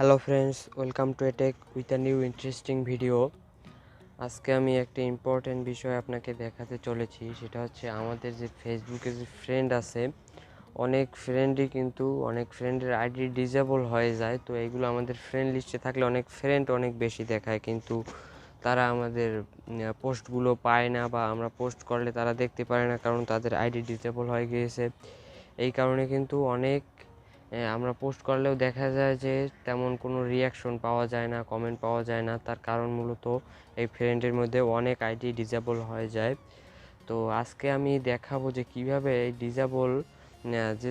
Hello friends, welcome to tech with a new interesting video. আজকে আমি একটা important বিষয় আপনাকে দেখাতে চলেছি। সেটা হচ্ছে আমাদের যে ফেসবুকে যে ফ্রেন্ড আছে, অনেক ফ্রেন্ডের আইডি ডিসেবল হয়ে যায়। তো এইগুলো আমাদের ফ্রেন্ড লিস্টে থাকলে অনেক ফ্রেন্ড অনেক বেশি দেখায়, কিন্তু তারা আমাদের পোস্টগুলো পায় না, বা আমরা পোস্ট করলে তারা দেখতে পারে না, কারণ তাদের আইডি ডিসেবল হয়ে গিয়েছে। এই কারণে কিন্তু আমরা পোস্ট করলেও দেখা যায় যে তেমন কোনো রিয়াকশন পাওয়া যায় না, কমেন্ট পাওয়া যায় না। তার কারণ মূলত এই ফ্রেন্ডের মধ্যে অনেক আইডি ডিসেবল হয়ে যায়। তো আজকে আমি দেখাবো যে কিভাবে এই ডিসেবল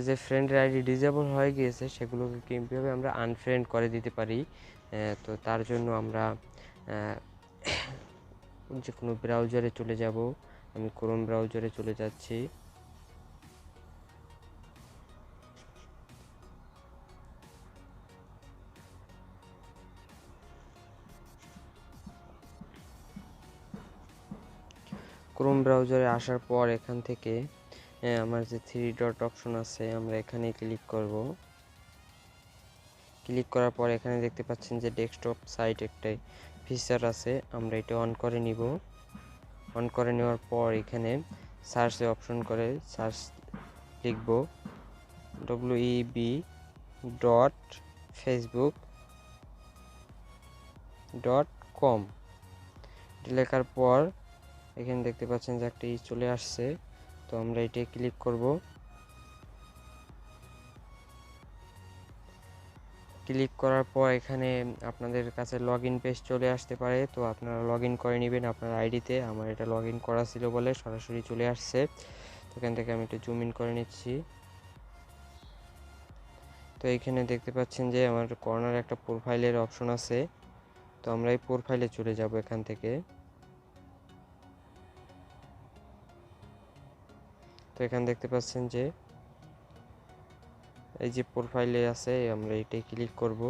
যে ফ্রেন্ডের আইডি ডিসেবল হয়ে গিয়েছে সেগুলোকে কীভাবে আমরা আনফ্রেন্ড করে দিতে পারি। তো তার জন্য আমরা যে কোনো ব্রাউজারে চলে যাব। আমি ক্রোম ব্রাউজারে চলে যাচ্ছি। ক্রোম ব্রাউজারে আসার পর এখান থেকে আমার যে থ্রি ডট অপশন আছে, আমরা এখানে ক্লিক করব। ক্লিক করার পর এখানে দেখতে পাচ্ছেন যে ডেস্কটপ সাইট একটা ফিচার আছে, আমরা এটা অন করে নিব। অন করে নেওয়ার পর এখানে সার্চে অপশন করে সার্চ লিখব web.facebook.com। লেখার পর এখানে দেখতে পাচ্ছেন যে একটা চলে আসছে। তো আমরা এটা ক্লিক করব। ক্লিক করার পর এখানে আপনাদের কাছে লগইন পেজ চলে আসতে পারে। তো আপনারা লগইন করে নেবেন আপনার আইডিতে। আমার এটা লগইন করা ছিল বলে সরাসরি চলে আসছে। তো এখান থেকে আমি একটু জুম ইন করে নিচ্ছি। তো এইখানে দেখতে পাচ্ছেন যে আমার কর্নারে একটা প্রোফাইলের অপশন আছে। তো আমরা এই প্রোফাইলে চলে যাব এখান থেকে। তো এখানে দেখতে পাচ্ছেন যে এই যে প্রোফাইলে আছে, আমরা এটাই ক্লিক করব।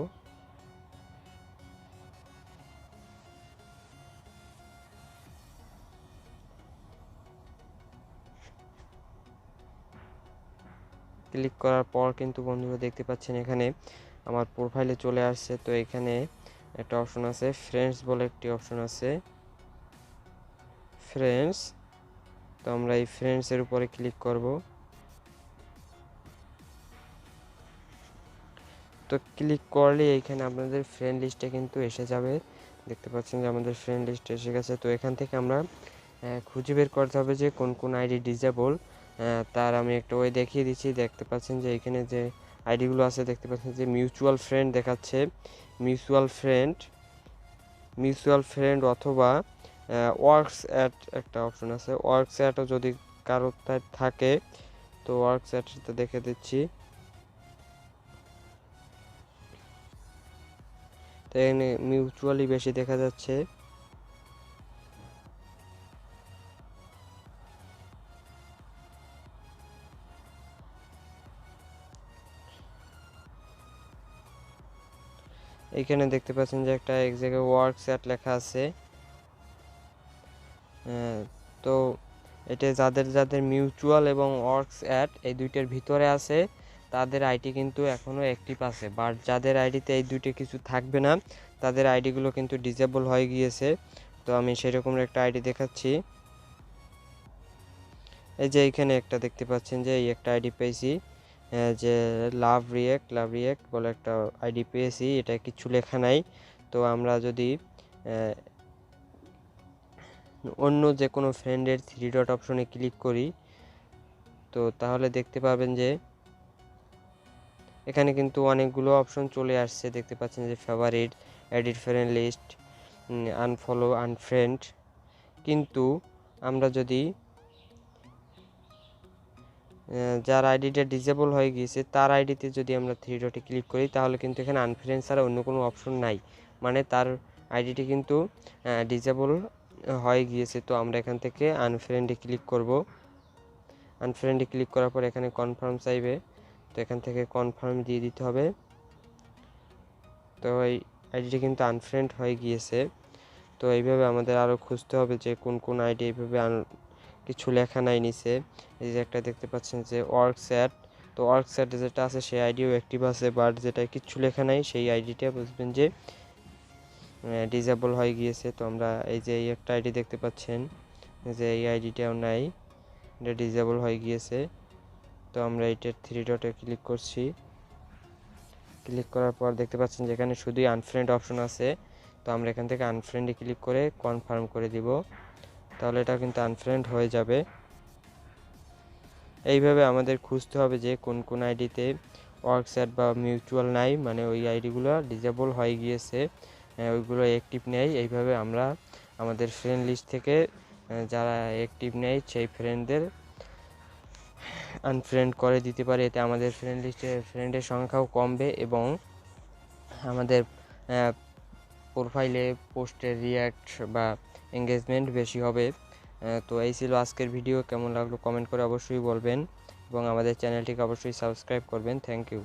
ক্লিক করার পর কিন্তু বন্ধুরা দেখতে পাচ্ছেন এখানে আমার প্রোফাইলে চলে আসছে। তো এখানে একটা অপশন আছে ফ্রেন্ডস বলে একটি অপশন আছে, ফ্রেন্ডস। তো আমরা এই ফ্রেন্ডসের উপরে ক্লিক করব। তো ক্লিক করলে এইখানে আপনাদের ফ্রেন্ড লিস্টে কিন্তু এসে যাবে। দেখতে পাচ্ছেন যে আমাদের ফ্রেন্ড লিস্টে এসে গেছে। তো এখান থেকে আমরা খুঁজে বের করতে হবে যে কোন কোন আইডি ডিসেবল। তার আমি একটা ওয়ে দেখিয়ে দিচ্ছি। দেখতে পাচ্ছেন যে এখানে যে আইডিগুলো আছে, দেখতে পাচ্ছেন যে মিউচুয়াল ফ্রেন্ড দেখাচ্ছে। মিউচুয়াল ফ্রেন্ড অথবা ওয়ার্কস অ্যাট একটা অপশন আছে, ওয়ার্কস অ্যাটও যদি কারোর থাকে, তো ওয়ার্কস অ্যাটটা দেখে দিচ্ছি। তো এখানে মিউচুয়ালি বেশি দেখা যাচ্ছে। এখানে দেখতে পাচ্ছেন যে একটা এক জায়গায় ওয়ার্কস অ্যাট লেখা আছে। তো এটা যাদের যাদের মিউচুয়াল এবং ওয়ার্কস অ্যাট এই দুইটার ভিতরে আছে, তাদের আইডি কিন্তু এখনও অ্যাক্টিভ আছে। বাট যাদের আইডিতে এই দুইটা কিছু থাকবে না, তাদের আইডিগুলো কিন্তু ডিসেবল হয়ে গিয়েছে। তো আমি সেরকম একটা আইডি দেখাচ্ছি। এই যে এইখানে একটা দেখতে পাচ্ছেন যে এই একটা আইডি পেয়েছি, যে লাভ রিয়েক্ট বলে একটা আইডি পেয়েছি। এটা কিছু লেখা নাই। তো আমরা যদি অন্য যে কোনো ফ্রেন্ডের থ্রি ডট অপশনে ক্লিক করি, তো তাহলে দেখতে পাবেন যে এখানে কিন্তু অনেকগুলো অপশন চলে আসছে। দেখতে পাচ্ছেন যে favourite, edit friend list, unfollow, unfriend. কিন্তু আমরা যদি যার আইডিটা ডিসেবল হয়ে গিয়েছে তার আইডিতে যদি আমরা থ্রি ডটে ক্লিক করি, তাহলে কিন্তু এখানে আনফ্রেন্ড ছাড়া অন্য কোনো অপশন নাই। মানে তার আইডিটি কিন্তু ডিসেবল হয়ে গিয়েছে। তো আমরা এখান থেকে আনফ্রেন্ডে ক্লিক করব। আনফ্রেন্ডে ক্লিক করার পর এখানে কনফার্ম চাইবে। তো এখান থেকে কনফার্ম দিয়ে দিতে হবে। তো এই আইডিটি কিন্তু আনফ্রেন্ড হয়ে গিয়েছে। তো এইভাবে আমাদের আরও খুঁজতে হবে যে কোন কোন আইডি এইভাবে কিছু লেখা নাই নিচে। এই যে একটা দেখতে পাচ্ছেন যে ওয়ার্কস অ্যাট, তো তো ওয়ার্ক সেট যেটা আছে সেই আইডিও অ্যাক্টিভ আছে, বাট যেটা কিচ্ছু লেখা নাই সেই আইডিটা বুঝবেন যে ডিসেবল হয়ে গিয়েছে। তো আমরা এই যে এই একটা আইডি দেখতে পাচ্ছেন যে এই আইডিটাও নাই, এটা ডিসেবল হয়ে গিয়েছে। তো আমরা এইটার থ্রি ডটে ক্লিক করছি, ক্লিক করার পর দেখতে পাচ্ছেন যেখানে শুধুই আনফ্রেন্ড অপশন আছে। তো আমরা এখান থেকে আনফ্রেন্ডে ক্লিক করে কনফার্ম করে দিব, তাহলে এটা কিন্তু আনফ্রেন্ড হয়ে যাবে। এইভাবে আমাদের খুঁজতে হবে যে কোন কোন আইডিতে ওয়ার্কস্যাট বা মিউচুয়াল নাই, মানে ওই আইডিগুলো ডিসেবল হয়ে গিয়েছে, ওইগুলো অ্যাক্টিভ নেই। এইভাবে আমরা আমাদের ফ্রেন্ড লিস্ট থেকে যারা অ্যাক্টিভ নেই সেই ফ্রেন্ডদের আনফ্রেন্ড করে দিতে পারি। এতে আমাদের ফ্রেন্ড লিস্টে ফ্রেন্ডের সংখ্যাও কমবে এবং আমাদের প্রোফাইলে পোস্টের রিয়্যাক্ট বা এঙ্গেজমেন্ট বেশি হবে। তো এই ছিল আজকের ভিডিও, কেমন লাগলো কমেন্ট করে অবশ্যই বলবেন এবং আমাদের চ্যানেলটিকে অবশ্যই সাবস্ক্রাইব করবেন। Thank you.